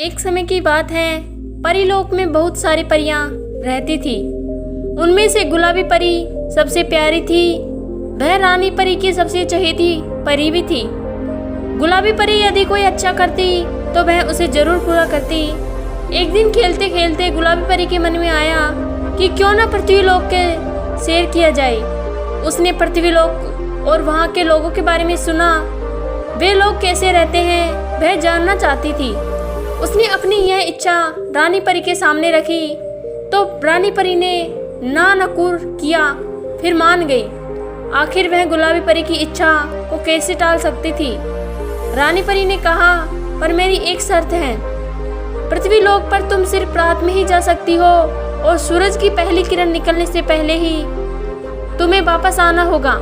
एक समय की बात है, परीलोक में बहुत सारी परियां रहती थी। उनमें से गुलाबी परी सबसे प्यारी थी। वह रानी परी की सबसे चहेती परी भी थी। गुलाबी परी यदि कोई अच्छा करती तो वह उसे जरूर पूरा करती। एक दिन खेलते खेलते गुलाबी परी के मन में आया कि क्यों न पृथ्वीलोक के सैर किया जाए। उसने पृथ्वीलोक और वहाँ के लोगों के बारे में सुना। वे लोग कैसे रहते हैं वह जानना चाहती थी। उसने अपनी यह इच्छा रानी परी के सामने रखी तो रानी परी ने ना नकुर किया, फिर मान गई। आखिर वह गुलाबी परी की इच्छा को कैसे टाल सकती थी। रानी परी ने कहा, पर मेरी एक शर्त है। पृथ्वीलोक पर तुम सिर्फ रात में ही जा सकती हो और सूरज की पहली किरण निकलने से पहले ही तुम्हें वापस आना होगा।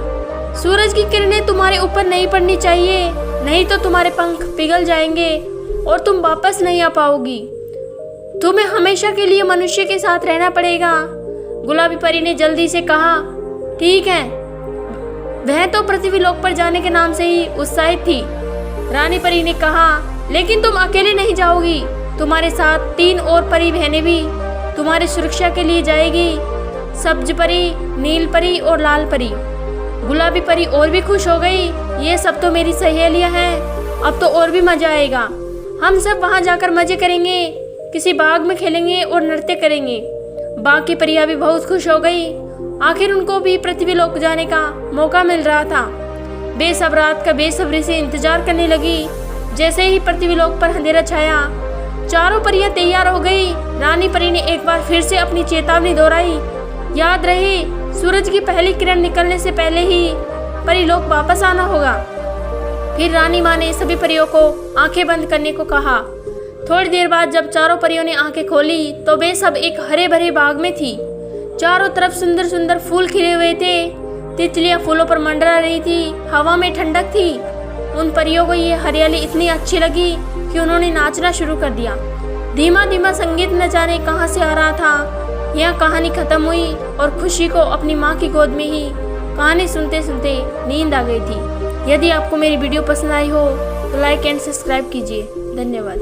सूरज की किरणें तुम्हारे ऊपर नहीं पड़नी चाहिए, नहीं तो तुम्हारे पंख पिघल जाएंगे और तुम वापस नहीं आ पाओगी। तुम्हें हमेशा के लिए मनुष्य के साथ रहना पड़ेगा। गुलाबी परी ने जल्दी से कहा, ठीक है। वह तो पृथ्वीलोक पर जाने के नाम से ही उत्साहित थी। रानी परी ने कहा, लेकिन तुम अकेले नहीं जाओगी, तुम्हारे साथ 3 और परी बहनें भी तुम्हारी सुरक्षा के लिए जाएगी। सब्ज परी, नील परी और लाल परी। गुलाबी परी और भी खुश हो गई। ये सब तो मेरी सहेलियां हैं, अब तो और भी मजा आएगा। हम सब वहां जाकर मजे करेंगे, किसी बाग में खेलेंगे और नृत्य करेंगे। बाकी परियां भी बहुत खुश हो गई। आखिर उनको भी पृथ्वीलोक जाने का मौका मिल रहा था। वे सब रात का बेसब्री से इंतजार करने लगी। जैसे ही पृथ्वीलोक पर अंधेरा छाया, चारों परियां तैयार हो गई। रानी परी ने एक बार फिर से अपनी चेतावनी दोहराई, याद रहे सूरज की पहली किरण निकलने से पहले ही परीलोक वापस आना होगा। फिर रानी माँ ने सभी परियों को आंखें बंद करने को कहा। थोड़ी देर बाद जब चारों परियों ने आंखें खोली तो वे सब एक हरे भरे बाग में थी। चारों तरफ सुंदर सुंदर फूल खिले हुए थे। तितलियां फूलों पर मंडरा रही थी, हवा में ठंडक थी। उन परियों को ये हरियाली इतनी अच्छी लगी कि उन्होंने नाचना शुरू कर दिया। धीमा धीमा संगीत न जाने कहाँ से आ रहा था। यह कहानी खत्म हुई और खुशी को अपनी माँ की गोद में ही कहानी सुनते सुनते नींद आ गई थी। यदि आपको मेरी वीडियो पसंद आई हो तो लाइक एंड सब्सक्राइब कीजिए। धन्यवाद।